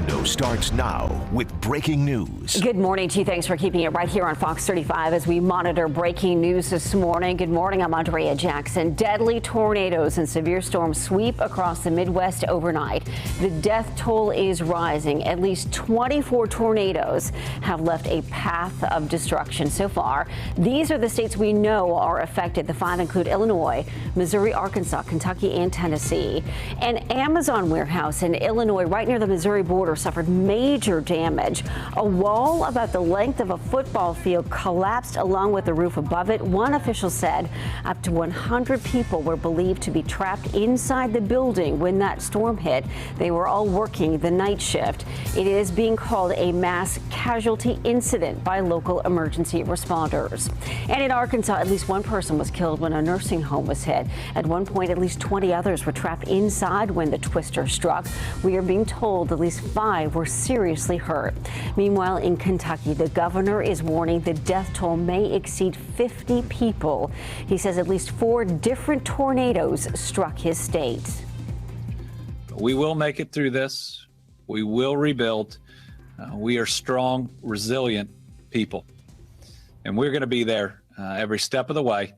Orlando starts now with breaking news. Good morning to you. Thanks for keeping it right here on Fox 35 as we monitor breaking news this morning. Good morning. I'm Andrea Jackson. Deadly tornadoes and severe storms sweep across the Midwest overnight. The death toll is rising. At least 24 tornadoes have left a path of destruction so far. These are the states we know are affected. The five include Illinois, Missouri, Arkansas, Kentucky, and Tennessee. An Amazon warehouse in Illinois, right near the Missouri border, suffered major damage. A wall about the length of a football field collapsed along with the roof above it. One official said up to 100 people were believed to be trapped inside the building when that storm hit. They were all working the night shift. It is being called a mass casualty incident by local emergency responders. And in Arkansas, at least one person was killed when a nursing home was hit. At one point, at least 20 others were trapped inside when the twister struck. We are being told at least 5 were seriously hurt. Meanwhile, in Kentucky, the governor is warning the death toll may exceed 50 people. He says at least 4 different tornadoes struck his state. We will make it through this. We will rebuild. We are strong, resilient people, and we're going to be there every step of the way.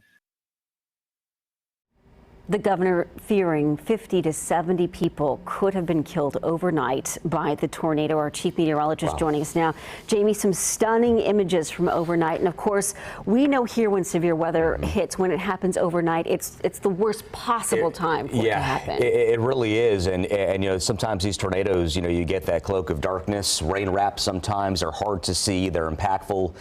The governor fearing 50 to 70 people could have been killed overnight by the tornado. Our chief meteorologist joining us now. Jayme, some stunning images from overnight. And of course, we know here when severe weather hits, when it happens overnight, it's the worst possible time for it to happen. It really is. And you know, sometimes these tornadoes, you know, you get that cloak of darkness. Rain wraps sometimes are hard to see. They're impactful.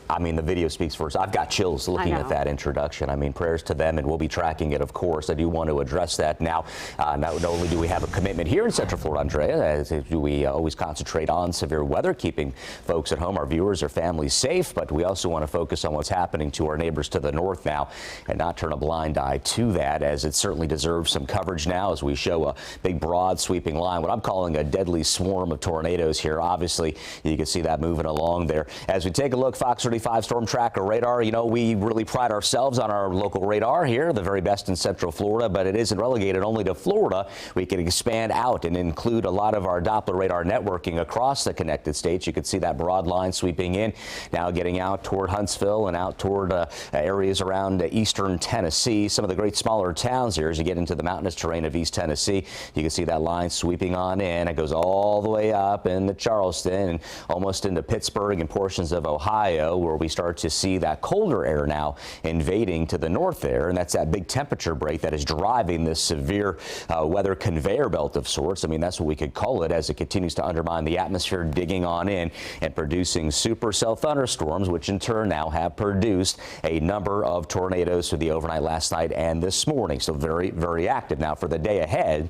I mean, the video speaks for itself. I've got chills looking at that introduction. I mean, prayers to them, and we'll be tracking it, of course. I do want to address that now. Not only do we have a commitment here in Central Florida, Andrea, as we always concentrate on severe weather, keeping folks at home, our viewers, our families safe, but we also want to focus on what's happening to our neighbors to the north now and not turn a blind eye to that, as it certainly deserves some coverage now as we show a big, broad, sweeping line, what I'm calling a deadly swarm of tornadoes here. Obviously, you can see that moving along there. As we take a look, Fox 35 Storm Tracker radar, you know, we really pride ourselves on our local radar here, the very best in Central Florida, but it isn't relegated only to Florida. We can expand out and include a lot of our Doppler radar networking across the connected states. You can see that broad line sweeping in, now getting out toward Huntsville and out toward areas around eastern Tennessee. Some of the great smaller towns here as you get into the mountainous terrain of East Tennessee. You can see that line sweeping on in. It goes all the way up into Charleston and almost into Pittsburgh and portions of Ohio, where we start to see that colder air now invading to the north there, and that's that big temperature break that is driving this severe weather conveyor belt of sorts. I mean, that's what we could call it, as it continues to undermine the atmosphere, digging on in and producing supercell thunderstorms, which in turn now have produced a number of tornadoes for the overnight last night and this morning. So very, very active. Now for the day ahead,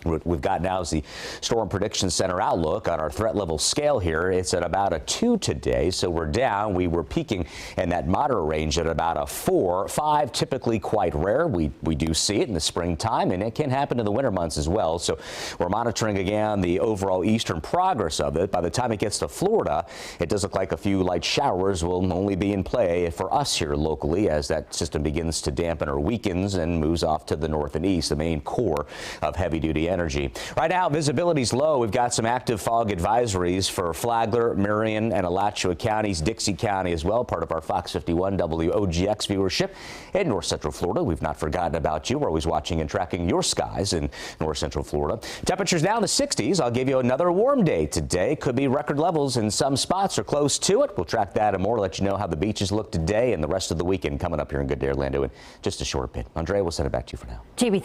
what we've got now is the Storm Prediction Center outlook on our threat level scale here. It's at about a 2 today, so we're down. We were peaking in that moderate range at about a 4. 5, typically quite rare. We do see it in the springtime, and it can happen in the winter months as well. So we're monitoring again the overall eastern progress of it. By the time it gets to Florida, it does look like a few light showers will only be in play for us here locally as that system begins to dampen or weakens and moves off to the north and east, the main core of heavy-duty energy. Right now, visibility's low. We've got some active fog advisories for Flagler, Marion, and Alachua counties, Dixie County as well, part of our Fox 51 WOGX viewership in North Central Florida. We've not forgotten about you. We're always watching and tracking your skies in North Central Florida. Temperatures down to 60s. I'll give you another warm day today. Could be record levels in some spots or close to it. We'll track that and more, let you know how the beaches look today and the rest of the weekend coming up here in Good Day, Orlando in just a short bit. Andrea, we'll send it back to you for now. Jayme,